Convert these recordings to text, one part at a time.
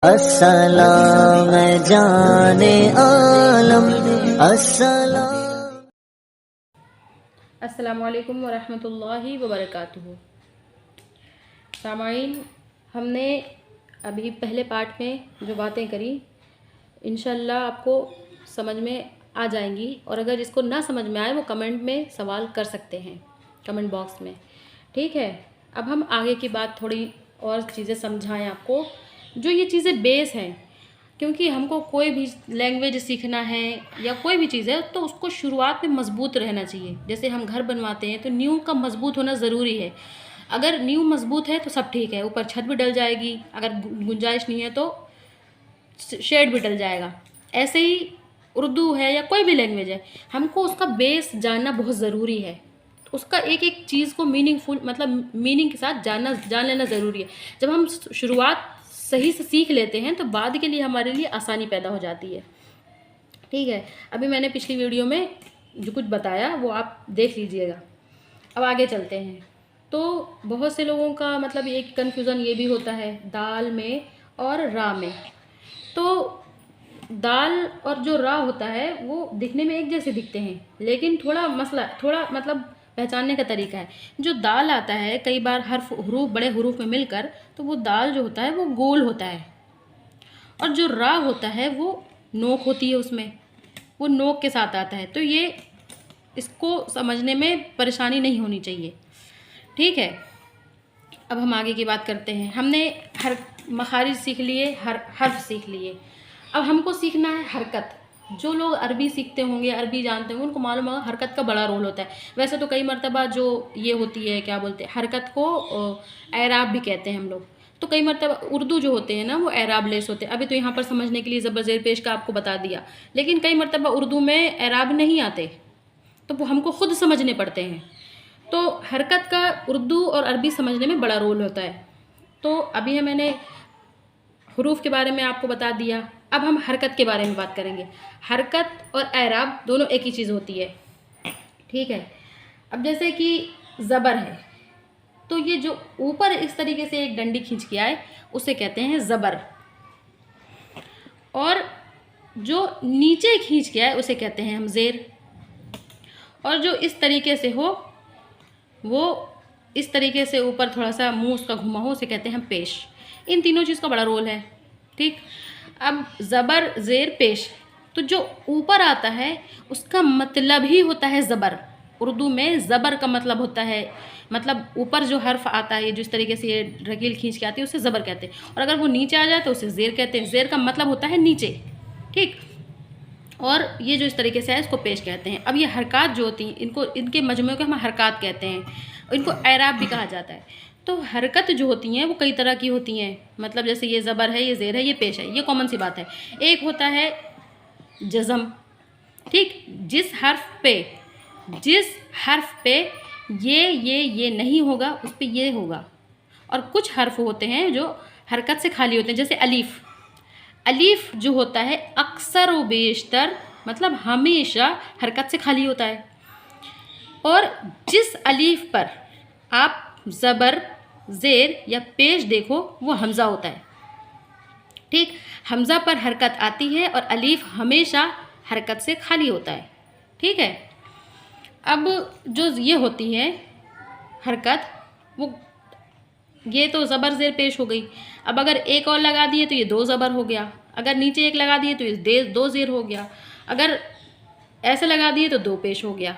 अस्सलाम जाने आलम अस्सलामुअलैकुम वरहमतुल्लाहि वबरकातुहू। सामाईन, हमने अभी पहले पार्ट में जो बातें करी इंशाल्लाह आपको समझ में आ जाएंगी, और अगर जिसको ना समझ में आए वो कमेंट में सवाल कर सकते हैं, कमेंट बॉक्स में। ठीक है, अब हम आगे की बात थोड़ी और चीज़ें समझाएं आपको, जो ये चीज़ें बेस हैं। क्योंकि हमको कोई भी लैंग्वेज सीखना है या कोई भी चीज़ है तो उसको शुरुआत में मजबूत रहना चाहिए। जैसे हम घर बनवाते हैं तो नींव का मजबूत होना ज़रूरी है। अगर नींव मजबूत है तो सब ठीक है, ऊपर छत भी डल जाएगी, अगर गुंजाइश नहीं है तो शेड भी डल जाएगा। ऐसे ही उर्दू है या कोई भी लैंग्वेज है, हमको उसका बेस जानना बहुत ज़रूरी है। उसका एक एक चीज़ को मीनिंगफुल मतलब मीनिंग के साथ जान लेना ज़रूरी है। जब हम शुरुआत सही से सीख लेते हैं तो बाद के लिए हमारे लिए आसानी पैदा हो जाती है। ठीक है, अभी मैंने पिछली वीडियो में जो कुछ बताया वो आप देख लीजिएगा। अब आगे चलते हैं। तो बहुत से लोगों का मतलब एक कन्फ्यूज़न ये भी होता है दाल में और रा में। तो दाल और जो रा होता है वो दिखने में एक जैसे दिखते हैं, लेकिन थोड़ा मतलब पहचानने का तरीका है। जो दाल आता है कई बार हरूफ बड़े हरूफ में मिलकर, तो वो दाल जो होता है वो गोल होता है, और जो रा होता है वो नोक होती है, उसमें वो नोक के साथ आता है। तो ये इसको समझने में परेशानी नहीं होनी चाहिए। ठीक है, अब हम आगे की बात करते हैं। हमने हर मखारिज सीख लिए, हर्फ सीख लिए। अब हमको सीखना है हरकत। जो लोग अरबी सीखते होंगे, अरबी जानते होंगे, उनको मालूम होगा हरकत का बड़ा रोल होता है। वैसे तो कई मरतबा जो ये होती है क्या बोलते हैं, हरकत को एराब भी कहते हैं हम लोग। तो कई मरतबा उर्दू जो होते हैं ना वो एराब लेस होते हैं। अभी तो यहाँ पर समझने के लिए ज़बर ज़ेर पेश का आपको बता दिया, लेकिन कई मरतबा उर्दू में एराब नहीं आते, तो वो हमको खुद समझने पड़ते हैं। तो हरकत का उर्दू और अरबी समझने में बड़ा रोल होता है। तो अभी मैंने हरूफ के बारे में आपको बता दिया। अब हम हरकत के बारे में बात करेंगे। हरकत और एराब दोनों एक ही चीज़ होती है। ठीक है, अब जैसे कि ज़बर है, तो ये जो ऊपर इस तरीके से एक डंडी खींच के आए उसे कहते हैं ज़बर, और जो नीचे खींच के आए उसे कहते हैं हम ज़ेर, और जो इस तरीके से हो वो इस तरीके से ऊपर थोड़ा सा मुंह उसका घुमा हो उसे कहते हैं हम पेश। इन तीनों चीज़ का बड़ा रोल है। ठीक, अब ज़बर ज़ेर पेश, तो जो ऊपर आता है उसका मतलब ही होता है ज़बर। उर्दू में ज़बर का मतलब होता है, मतलब ऊपर जो हर्फ आता है जिस तरीके से ये रकील खींच के आती है उसे ज़बर कहते हैं, और अगर वो नीचे आ जाए तो उसे ज़ेर कहते हैं। ज़ेर का मतलब होता है नीचे। ठीक, और ये जो इस तरीके से है इसको पेश कहते हैं। अब ये हरकत जो होती हैं इनको इनके मजमूए को हम हरकत कहते हैं, और इनको एराब भी कहा जाता है। तो हरकत जो होती हैं वो कई तरह की होती हैं, मतलब जैसे ये ज़बर है, ये ज़ेर है, ये पेश है, ये कॉमन सी बात है। एक होता है जज़म। ठीक, जिस हर्फ पे ये नहीं होगा उस पर ये होगा। और कुछ हर्फ होते हैं जो हरकत से खाली होते हैं, जैसे अलीफ़। अलीफ जो होता है अक्सर व बेशतर मतलब हमेशा हरकत से खाली होता है, और जिस अलीफ पर आप ज़बर ज़ेर या पेश देखो वो हमज़ा होता है। ठीक, हमज़ा पर हरकत आती है और अलीफ हमेशा हरकत से खाली होता है। ठीक है, अब जो ये होती है हरकत, वो ये तो ज़बर ज़ेर पेश हो गई। अब अगर एक और लगा दिए तो ये दो ज़बर हो गया, अगर नीचे एक लगा दिए तो ये दो ज़ेर हो गया, अगर ऐसे लगा दिए तो दो पेश हो गया।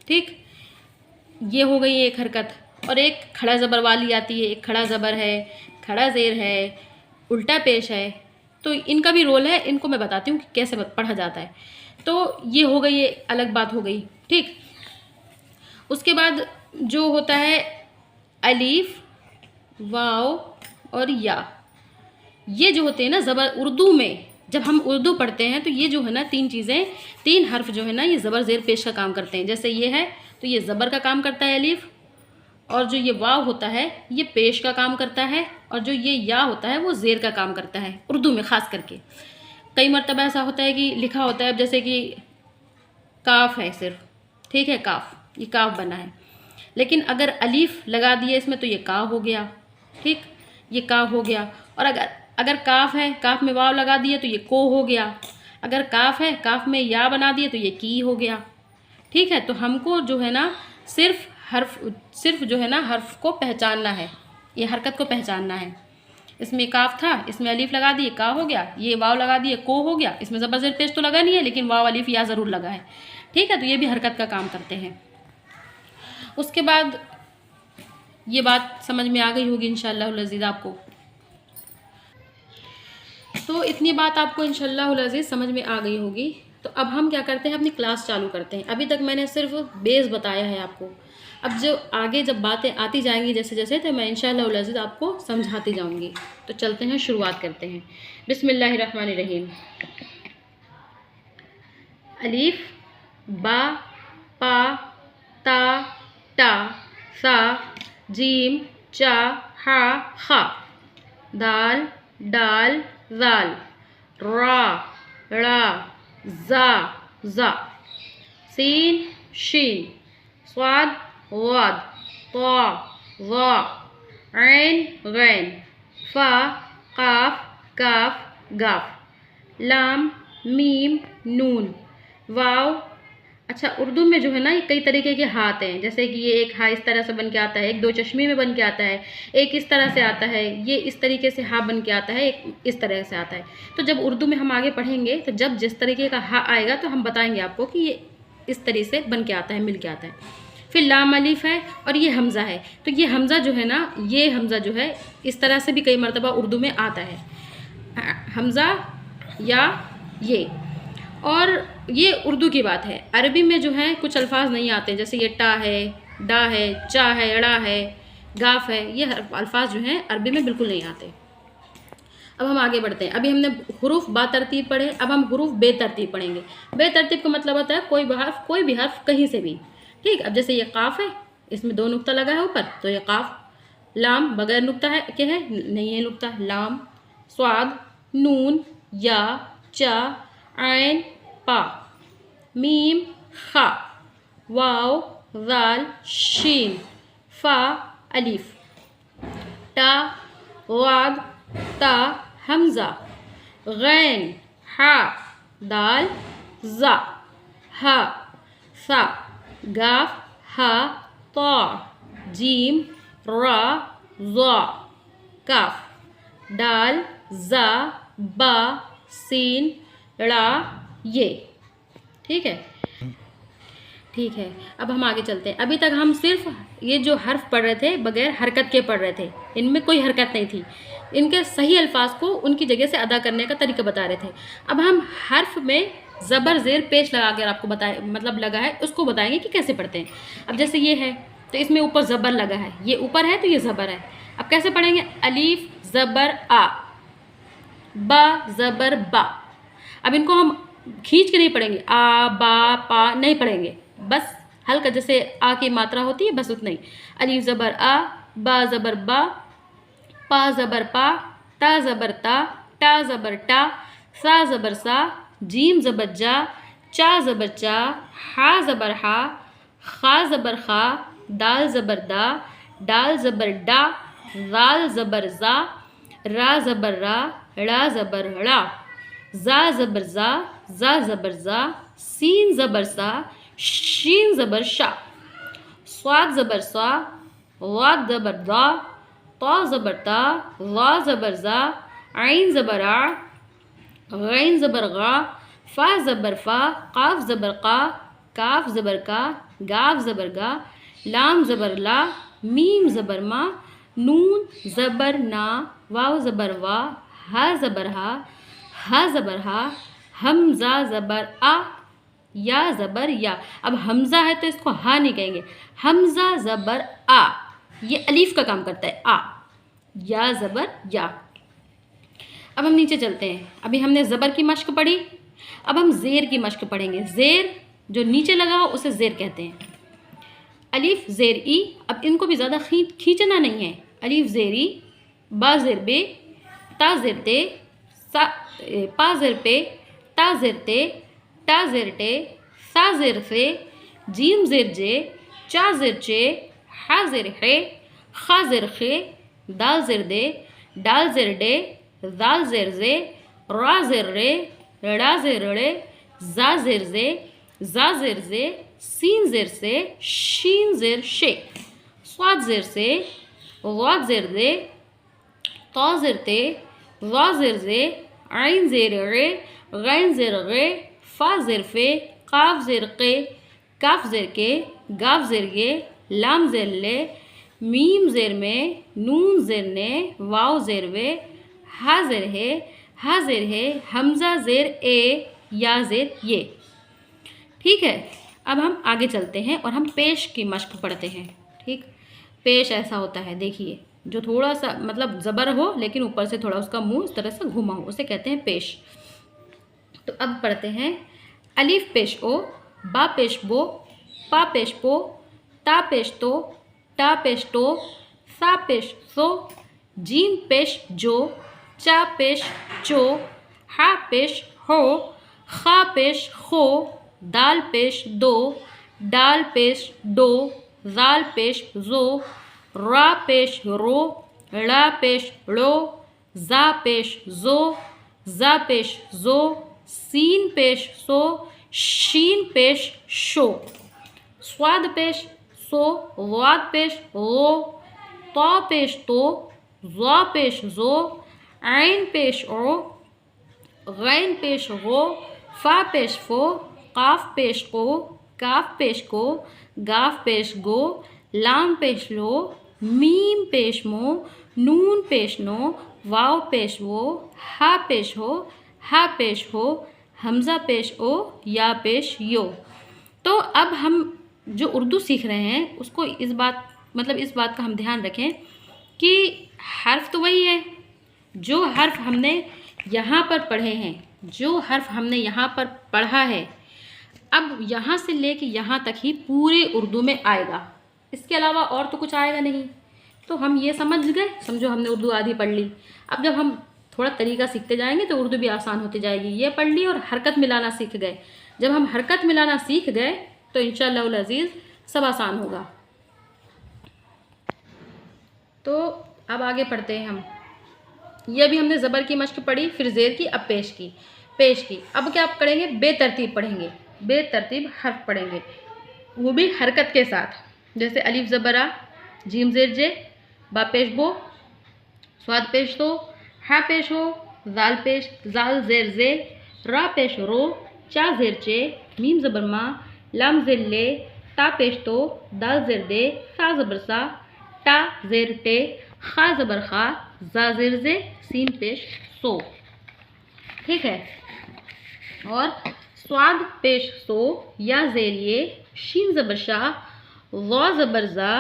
ठीक, ये हो गई एक हरकत। और एक खड़ा ज़बर वाली आती है, एक खड़ा ज़बर है, खड़ा ज़ेर है, उल्टा पेश है। तो इनका भी रोल है, इनको मैं बताती हूँ कि कैसे पढ़ा जाता है। तो ये हो गई, ये अलग बात हो गई। ठीक, उसके बाद जो होता है अलीफ, वाव और या, ये जो होते हैं ना ज़बर, उर्दू में जब हम उर्दू पढ़ते हैं तो ये जो है ना तीन चीज़ें, तीन हर्फ जो है ना ये ज़बर ज़ेर पेश का काम करते हैं। जैसे ये है तो ये ज़बर का काम करता है अलीफ, और जो ये वाव होता है ये पेश का काम करता है, और जो ये या होता है वो ज़ेर का काम करता है उर्दू में ख़ास करके। कई मरतबा ऐसा होता है कि लिखा होता है जैसे कि काफ है सिर्फ, ठीक है, काफ, ये काफ बना है, लेकिन अगर अलीफ लगा दिए इसमें तो ये का हो गया। ठीक, ये का हो गया। और अगर अगर काफ है, काफ में वाव लगा दिए तो ये को हो गया। अगर काफ है, काफ में या बना दिए तो ये की हो गया। ठीक है, तो हमको जो है ना सिर्फ जो है ना हर्फ को पहचानना है, ये हरकत को पहचानना है। इसमें काफ था, इसमें अलीफ लगा दिए का हो गया, ये वाव लगा दिए को हो गया। इसमें ज़बर ज़ेर पेश तो लगा नहीं है, लेकिन वाव अलीफ या ज़रूर लगा है। ठीक है, तो ये भी हरकत का काम करते हैं। उसके बाद ये बात समझ में आ गई होगी इंशाअल्लाह अज़ीज़ आपको। तो इतनी बात आपको इंशाअल्लाह अज़ीज़ समझ में आ गई होगी। तो अब हम क्या करते हैं, अपनी क्लास चालू करते हैं। अभी तक मैंने सिर्फ बेस बताया है आपको। अब जो आगे जब बातें आती जाएंगी जैसे जैसे, तो मैं इंशाअल्लाह अज़ीज़ आपको समझाती जाऊंगी। तो चलते हैं, शुरुआत करते हैं। बिस्मिल्लाहिर्रहमानिर्रहीम। अलीफ, बा, पा, ता, टा, सा, जीम, चा, हा, खा, दाल, डाल, जाल, रा, रा, जा, जा, सीन, शीन, स्वाद, वाद, ता, ज़ा, ऐन, गैन, फा, काफ, काफ, गाफ, लाम, मीम, नून, वाव। अच्छा, उर्दू में जो है ना ये कई तरीके के हाथ हैं, जैसे कि ये एक हा इस तरह से बन के आता है, एक दो चश्मे में बन के आता है, एक इस तरह से आता है, ये इस तरीके से हा बन के आता है, एक इस तरह से आता है। तो जब उर्दू में हम आगे पढ़ेंगे तो जब जिस तरीके का हा आएगा तो हम बताएंगे आपको कि ये इस तरह से बन के आता है, मिल के आता है। फिर लाम अलीफ है और ये हमज़ा है। तो ये हमज़ा जो है ना, ये हमज़ा जो है इस तरह से भी कई मरतबा उर्दू में आता है, हमज़ा या ये। और ये उर्दू की बात है। अरबी में जो है कुछ अल्फाज नहीं आते, जैसे ये टा है, डा है, चा है, अड़ा है, गाफ है, ये अल्फाज जो हैं अरबी में बिल्कुल नहीं आते। अब हम आगे बढ़ते हैं। अभी हमने हुरूफ बा तरतीब पढ़े, अब हम हुरूफ बेतरतीब पढ़ेंगे। बेतरतीब का मतलब होता है कोई भी हर्फ कहीं से भी। ठीक, अब जैसे ये काफ है, इसमें दो नुक्ता लगा है ऊपर, तो ये काफ। लाम बगैर नुक्ता है क्या है, नहीं है नुक्ता, लाम। स्वाद, नून, या, चा, ऐन, पा, मीम, खा, वाव, जाल, शीन, फा, अलीफ, टा, वाद, ता, हमज़ा, गैन, हा, दाल, जा, हा, सा, गाफ, हा, ता, जीम, रा, ज़ा, काफ, दाल, जा, बा, सीन, ड़ा, ये। ठीक है, ठीक है। अब हम आगे चलते हैं। अभी तक हम सिर्फ ये जो हर्फ पढ़ रहे थे बगैर हरकत के पढ़ रहे थे, इनमें कोई हरकत नहीं थी, इनके सही अल्फाज को उनकी जगह से अदा करने का तरीका बता रहे थे। अब हम हर्फ में ज़बर ज़ेर पेश लगा कर आपको बताए, मतलब लगा है उसको बताएंगे कि कैसे पढ़ते हैं। अब जैसे ये है तो इसमें ऊपर ज़बर लगा है, ये ऊपर है तो ये ज़बर है। अब कैसे पढ़ेंगे, अलीफ ज़बर आ, बा ज़बर बा। अब इनको हम खींच के नहीं पढ़ेंगे, आ बा पा नहीं पढ़ेंगे, बस हल्का जैसे आ की मात्रा होती है बस उतना ही। अलीफ ज़बर आ, बा ज़बर बा, पा ज़बर पा, ता ज़बर ता, टा ज़बर टा, सा ज़बर सा, जीम ज़बर जा, चा ज़बर चा, हा ज़बर हा, खा ज़बर खा, दाल ज़बर दा, डाल ज़बर डा, राल ज़बर ज़ा, रा ज़बर रा, ड़ा ज़बर ड़ा, जा ज़बर जा ज़बर जा, सीन ज़बर सा, शीन ज़बर शा, स्वाद ज़बर सा, वाद ज़बर दा, ता ज़बर ता, ज़ा ज़बर ज़ा, ऐन ज़बर आ, गैन ज़बर गा, फा ज़बर फा, काफ ज़बर का, काफ ज़बर का, गाफ ज़बर गा, लाम ज़बर ला, मीम ज़बर मा, नून ज़बर ना, वाव ज़बर वा, हा ज़बर हा ज़बर हा, हमज़ा ज़बर आ, या ज़बर या। अब हमज़ा है तो इसको हा नहीं कहेंगे, हमज़ा ज़बर आ, ये अलीफ का काम करता है, आ, या ज़बर या। अब हम नीचे चलते हैं। अभी हमने ज़बर की मश्क पढ़ी, अब हम ज़ेर की मश्क पढ़ेंगे। ज़ेर जो नीचे लगा हो उसे ज़ेर कहते हैं। अलीफ ज़ेर ई, अब इनको भी ज़्यादा खींचना नहीं है। अलीफ ज़ेर ई, बा ज़ेर बे, ता ज़ेर ते, सा पा ज़ेर पे, ता ज़ेर ते, टा ज़ेर टे, सा ज़ेर से, जीम ज़ेर जे, चा ज़ेर चे, हा ज़ेर हे, खा ज़ेर खे, दाल ज़ेर दे, डाल ज़ेर डे, दाल ज़ेर ज़े, रा ज़ेर रे, ड़ा ज़ेर रे, जा ज़ेर ज़े, जा ज़ेर ज़े, सीन ज़ेर से, शीन ज़ेर शे, स्वाद ज़ेर से, वाद ज़ेर ज़े, ता ज़ेर ते, वा ज़ेर ज़े, आइन ज़ेर रे, गैन ज़ेर गे, फा ज़ेर फे, काफ ज़ेर के, काफ ज़ेर के, गाफ ज़ेर गे, लाम ज़ेर ले, मीम ज़ेर में, नून ज़ेर ने, वाव ज़ेर वे, हा ज़ेर है, हमज़ा ज़ेर ए, या ज़ेर ये। ठीक है, अब हम आगे चलते हैं और हम पेश की मश्क पढ़ते हैं। ठीक, पेश ऐसा होता है, देखिए, जो थोड़ा सा मतलब ज़बर हो लेकिन ऊपर से थोड़ा उसका मुंह इस तरह से घुमा हो, उसे कहते हैं पेश। तो अब पढ़ते हैं अलिफ पेश ओ, बा पेश बो, पा पेश पो, ता पेश तो, टा पेश तो, सा पेश सो, जीम पेश जो, चा पेश चो, हा पेश हो, खा पेश खो, दाल पेश दो, डाल पेश डो, जाल पेश जो, रा पेश रो, ड़ा पेश ड़ो, जा पेश जो, जा पेश जो, सीन पेश सो, शीन पेश शो, स्वाद पेश सो, वाद पेश वो, ता पेश तो, ज़ा पेश जो, आइन पेश ओ, गैन पेश गो, फा पेश फो, काफ पेश को, काफ पेश को, गाफ पेश गो, लाम पेश लो, मीम पेश मो, नून पेश नो, वाव पेश वो, हा पेश हो, हा पेश हो, हमज़ा पेश ओ, या पेश यो। तो अब हम जो उर्दू सीख रहे हैं उसको इस बात का हम ध्यान रखें कि हर्फ तो वही है, जो हर्फ हमने यहाँ पर पढ़े हैं, जो हर्फ हमने यहाँ पर पढ़ा है, अब यहाँ से लेके यहाँ तक ही पूरे उर्दू में आएगा, इसके अलावा और तो कुछ आएगा नहीं। तो हम ये समझ गए, समझो हमने उर्दू आधी पढ़ ली। अब जब हम थोड़ा तरीका सीखते जाएंगे तो उर्दू भी आसान होती जाएगी। ये पढ़ ली और हरकत मिलाना सीख गए। जब हम हरकत मिलाना सीख गए तो इंशाअल्लाह अज़ीज़ सब आसान होगा। तो अब आगे पढ़ते हैं हम। ये भी हमने ज़बर की मश्क पढ़ी, फिर ज़ेर की, अब पेश की। अब क्या आप करेंगे, बेतरतीब पढ़ेंगे, बेतरतीब हर्फ पढ़ेंगे, वो भी हरकत के साथ। जैसे अलिफ ज़बर आ, जीम ज़ेर जे, बा पेश बो, स्वाद पेश तो, हा पेश हो, जाल पेश जाल ज़ेर जे, रा पेश रो, चा ज़ेर चे, मीम ज़बर मा, लाम ज़ेर ले, ता पेश तो, दाल ज़ेर दे, सा ज़बर सा, टा ज़ेर टे, खा ज़बर खा, जा ज़ेर जे, सीन पेश सो। ठीक है, और स्वाद पेश सो, या ज़ेर ये, शीन ज़बर शा, वा ज़बर जा,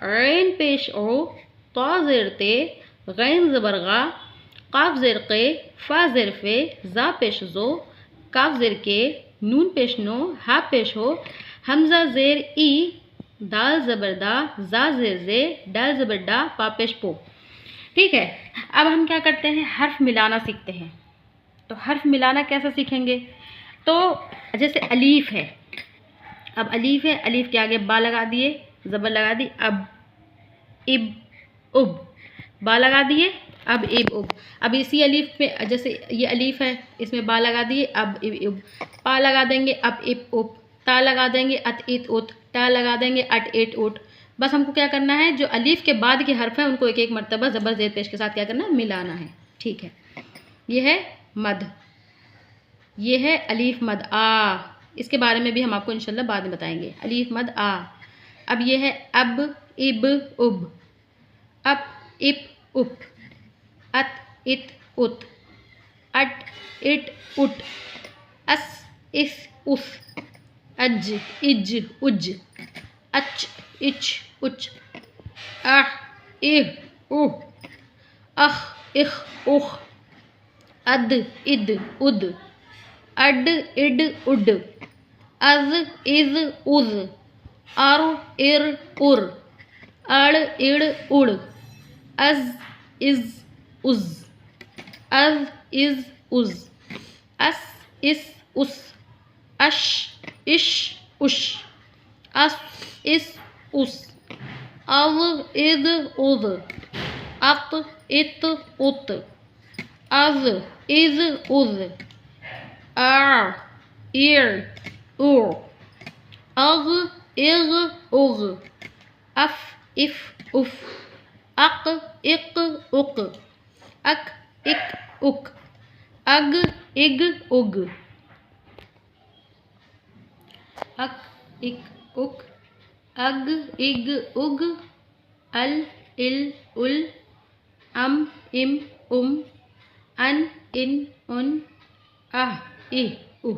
ऐन पेश ओ, ता ज़ेर ते, गैन ज़बर गा, काफ ज़ेर के, फा ज़ेर फे, जा पेश जो, काफ ज़ेर के, नून पेश नो, हा पेश हो, हमज़ा ज़ेर ई, दाल ज़बर दा, जा ज़ेर जे, डाल ज़बर डा, पा पेश पो। ठीक है, अब हम क्या करते हैं, हर्फ मिलाना सीखते हैं। तो हर्फ मिलाना कैसे सीखेंगे, तो जैसे अलीफ है, अब अलीफ है, अलीफ के आगे बा लगा दिए, ज़बर लगा दी, अब इब उब, बा लगा दिए, अब इब उब। अब इसी अलीफ में, जैसे ये अलीफ है, इसमें बा लगा दिए, अब इब उब, पा लगा देंगे, अब इब उब, ता लगा देंगे, अत इत उत, टा लगा देंगे, अट इट उट। बस हमको क्या करना है, जो अलीफ के बाद के हर्फ हैं उनको एक एक मरतबा ज़बर ज़ेर पेश के साथ क्या करना है, मिलाना है। ठीक है, ये है मद, ये है अलीफ मद आ, इसके बारे में भी हम आपको इंशाल्लाह बाद में बताएंगे। अलीफ मद आ। अब ये है अब इब उब, अब इब उप, अत इत उत, अट इट उट, अस इस उस, अज इज उज, अच इच उच, आह इह उह, अख इख उख, अद इद उद, अड इड उड, अज इज उज, अर इर उर, अड़ इड़ उड़, अज इज उज, अज इज उज, अस इस उस, अश इश उश, अस इस उस, अव इद उद, अत इत उत, अज इज उज आर इर उर अग इग उग अफ इफ उफ अक इक उक अक इक उक अग इग उग अक इक उक अग इग उग अल इल उल अम इम अन इन उन आह इ उ